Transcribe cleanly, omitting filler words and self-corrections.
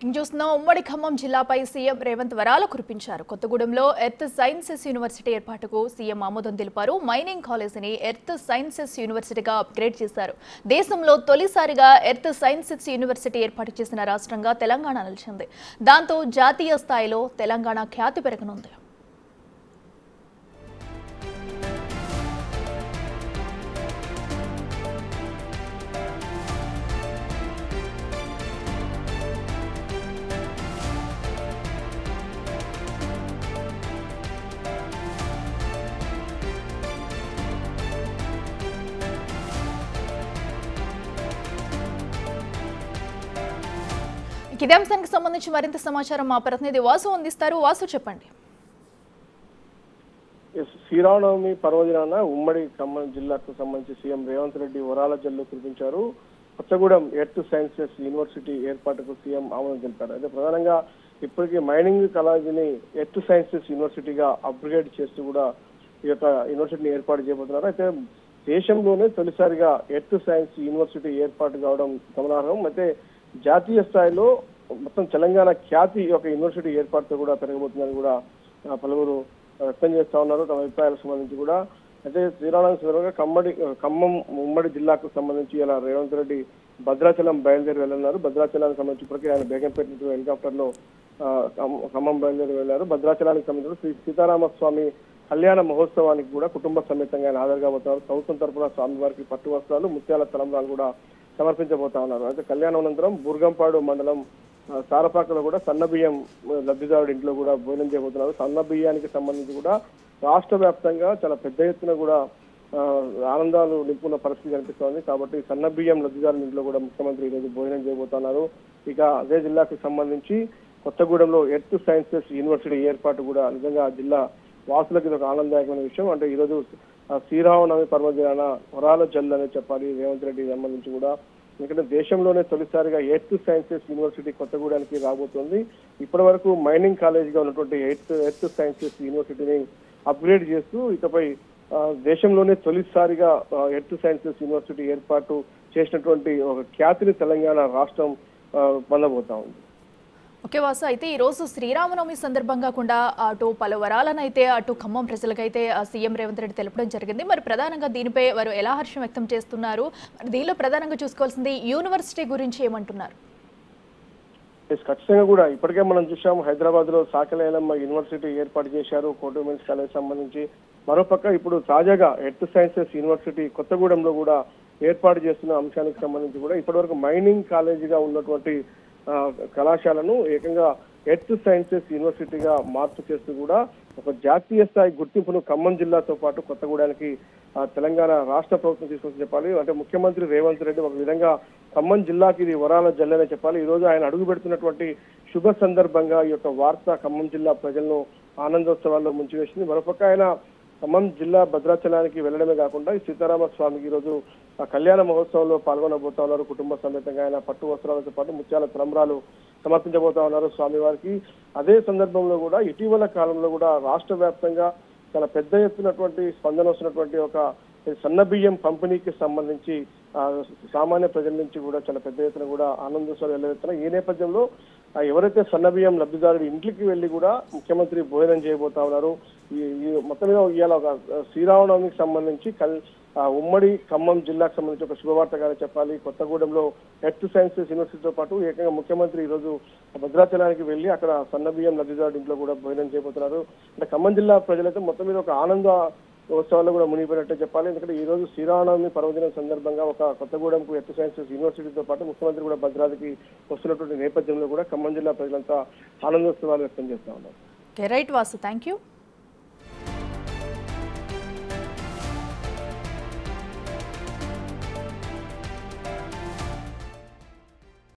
Breaking చూస్తున్నాం. ఉమ్మడి Khammam జిల్లాపై CM Revanth వరాల కురిపించారు. కొత్తగూడెంలో ఎర్త్ సైన్సెస్ యూనివర్సిటీ ఏర్పాటుకు సీఎం ఆమోదం తెలిపారు. మైనింగ్ కాలేజీని ఎర్త్ సైన్సెస్ యూనివర్సిటీగా అప్గ్రేడ్ చేశారు. దేశంలో తొలిసారిగా ఎర్త్ సైన్సెస్ యూనివర్సిటీ ఏర్పాటు చేసిన రాష్ట్రంగా తెలంగాణ నిలిచింది. దాంతో జాతీయ స్థాయిలో తెలంగాణ ఖ్యాతి పెరగనుంది. ఇదే అంశానికి సంబంధించి మరింత సమాచారం మా ప్రతినిధి వాసు అందిస్తారు. వాసు, చెప్పండి. శ్రీరామనవమి పర్వదినాన ఉమ్మడి ఖమ్మం జిల్లాకు సంబంధించి సీఎం రేవంత్ రెడ్డి వరాల జల్లు కురిపించారు. కొత్తగూడెం ఎర్త్ సైన్సెస్ యూనివర్సిటీ ఏర్పాటుకు సీఎం ఆమోదం తెలిపారు. అయితే ప్రధానంగా ఇప్పటికీ మైనింగ్ కాలేజీని ఎర్త్ సైన్సెస్ యూనివర్సిటీగా అప్గ్రేడ్ చేస్తూ కూడా ఈ యొక్క యూనివర్సిటీని ఏర్పాటు చేయబోతున్నారు. అయితే దేశంలోనే తొలిసారిగా ఎర్త్ సైన్స్ యూనివర్సిటీ ఏర్పాటు కావడం గమనార్హం. అయితే జాతీయ స్థాయిలో మొత్తం తెలంగాణ ఖ్యాతి యొక్క యూనివర్సిటీ ఏర్పాటుతో కూడా పెరగబోతుందని కూడా పలువురు వ్యక్తం చేస్తా ఉన్నారు తమ అభిప్రాయాలకు సంబంధించి కూడా. అయితే శ్రీరామనవమి సందర్భంగా ఖమ్మం ఉమ్మడి జిల్లాకు సంబంధించి ఇలా రేవంత్ రెడ్డి భద్రాచలం బయలుదేరి వెళ్ళనున్నారు. భద్రాచలానికి సంబంధించి ఇప్పటికే ఆయన బేగంపేట నుంచి హెలికాప్టర్ లో ఖమ్మం బయలుదేరి వెళ్లారు. భద్రాచలానికి సంబంధించి శ్రీ సీతారామస్వామి కళ్యాణ మహోత్సవానికి కూడా కుటుంబ సమేతంగా ఆయన హాజరు కాబోతున్నారు. ప్రభుత్వం తరఫున స్వామివారికి పట్టు వస్త్రాలు, ముత్యాల తలంబ్రాలు కూడా సమర్పించబోతా ఉన్నారు. అయితే కళ్యాణం అనంతరం బుర్గంపాడు మండలం సారపాకలో కూడా సన్నబియ్యం లబ్ధిదారుడి ఇంట్లో కూడా భోజనం చేయబోతున్నారు. సన్న బియ్యానికి సంబంధించి కూడా రాష్ట్ర వ్యాప్తంగా చాలా పెద్ద ఎత్తున కూడా ఆనందాలు నింపున్న పరిస్థితి కనిపిస్తోంది. కాబట్టి సన్న బియ్యం లబ్ధిదారుడి ఇంట్లో కూడా ముఖ్యమంత్రి ఈరోజు భోజనం చేయబోతున్నారు. ఇక అదే జిల్లాకు సంబంధించి కొత్తగూడెంలో ఎర్త్ సైన్సెస్ యూనివర్సిటీ ఏర్పాటు కూడా నిజంగా జిల్లా వాసులకు ఇది ఒక ఆనందదాయకమైన విషయం. అంటే ఈరోజు శ్రీరామనవమి పర్వదినాన వరాల జల్లు అనే చెప్పాలి రేవంత్ రెడ్డి సంబంధించి కూడా. ఎందుకంటే దేశంలోనే తొలిసారిగా ఎర్త్ సైన్సెస్ యూనివర్సిటీ కొత్తగూడానికి రాబోతోంది. ఇప్పటి వరకు మైనింగ్ కాలేజీగా ఉన్నటువంటి ఎర్త్ సైన్సెస్ యూనివర్సిటీని అప్గ్రేడ్ చేస్తూ ఇకపై దేశంలోనే తొలిసారిగా ఎర్త్ సైన్సెస్ యూనివర్సిటీ ఏర్పాటు చేసినటువంటి ఒక ఖ్యాతిని తెలంగాణ రాష్ట్రం పొందబోతా ఉంది. ఓకే వాసు, అయితే ఈరోజు శ్రీరామనవమి సందర్భంగా కూడా అటు పలు వరాలనైతే అటు ఖమ్మం ప్రజలకైతే సీఎం రేవంత్ రెడ్డి తెలపడం జరిగింది. మరి ప్రధానంగా దీనిపై వారు ఎలా హర్షం వ్యక్తం చేస్తున్నారు? దీనిలో ప్రధానంగా చూసుకోవాల్సింది యూనివర్సిటీ గురించి ఏమంటున్నారు? ఖచ్చితంగా కూడా ఇప్పటికే మనం చూసాం హైదరాబాద్ లో సాకలేలమ్మ యూనివర్సిటీ ఏర్పాటు చేశారు కోట ఉమెన్స్ కాలేజ్ సంబంధించి. మరోపక్క ఇప్పుడు తాజాగా ఎర్త్ సైన్సెస్ యూనివర్సిటీ కొత్తగూడెంలో కూడా ఏర్పాటు చేస్తున్న అంశానికి సంబంధించి కూడా ఇప్పటివరకు మైనింగ్ కాలేజీగా ఉన్నటువంటి కళాశాలను ఏకంగా ఎర్త్ సైన్సెస్ యూనివర్సిటీగా మార్పు చేస్తూ కూడా ఒక జాతీయ స్థాయి గుర్తింపును ఖమ్మం జిల్లాతో పాటు కొత్తగూడానికి తెలంగాణ రాష్ట్ర ప్రభుత్వం తీసుకొని చెప్పాలి. అంటే ముఖ్యమంత్రి రేవంత్ రెడ్డి ఒక విధంగా ఖమ్మం జిల్లాకి ఇది వరాల జల్లనే చెప్పాలి. ఈ రోజు ఆయన అడుగు పెడుతున్నటువంటి శుభ సందర్భంగా ఈ యొక్క వార్త ఖమ్మం జిల్లా ప్రజలను ఆనందోత్సవాల్లో ముంచివేసింది. మరోపక్క ఆయన ఖమ్మం జిల్లా భద్రాచలానికి వెళ్లడమే కాకుండా ఈ సీతారామ స్వామికి ఈరోజు కళ్యాణ మహోత్సవంలో పాల్గొనబోతా ఉన్నారు. కుటుంబ సమేతంగా ఆయన పట్టు వస్త్రాలతో పాటు ముత్యాల తలంబ్రాలు సమర్పించబోతా ఉన్నారు స్వామివారికి. అదే సందర్భంలో కూడా ఇటీవల కాలంలో కూడా రాష్ట్ర వ్యాప్తంగా చాలా పెద్ద ఎత్తునటువంటి స్పందన వస్తున్నటువంటి ఒక సన్నబియ్యం పంపిణీకి సంబంధించి సామాన్య ప్రజల నుంచి కూడా చాలా పెద్ద ఎత్తున కూడా ఆనందోత్సవాలు వెళ్లబెడుతున్నాయి. ఈ నేపథ్యంలో ఎవరైతే సన్నబియ్యం లబ్ధిదారుడి ఇంటికి వెళ్లి కూడా ముఖ్యమంత్రి భోజనం చేయబోతా ఉన్నారు. ఈ మొత్తం మీద ఇవాళ ఒక శ్రీరామనవమికి సంబంధించి ఉమ్మడి ఖమ్మం జిల్లాకు సంబంధించి ఒక శుభవార్తగానే చెప్పాలి. కొత్తగూడెంలో ఎర్త్ సైన్సెస్ యూనివర్సిటీతో పాటు ఏకంగా ముఖ్యమంత్రి ఈరోజు భద్రాచలానికి వెళ్లి అక్కడ సన్నబియ్యం లబ్ధిదారుడి ఇంట్లో కూడా భోజనం చేయబోతున్నారు. అంటే ఖమ్మం జిల్లా ప్రజలైతే మొత్తం మీద ఒక ఆనంద ఉత్సవాల్లో కూడా మునిగిపోయినట్టే చెప్పాలి. ఎందుకంటే ఈ రోజు శ్రీరామనవమి పర్వదినం సందర్భంగా ఒక కొత్తగూడెంకు ఎర్త్ సైన్సెస్ యూనివర్సిటీతో పాటు ముఖ్యమంత్రి కూడా భద్రాద్రికి వస్తున్నటువంటి నేపథ్యంలో కూడా ఖమ్మం జిల్లా ప్రజలంతా ఆనందోత్సవాలు వ్యక్తం చేస్తా ఉన్నారు. Right Vasu, thank you.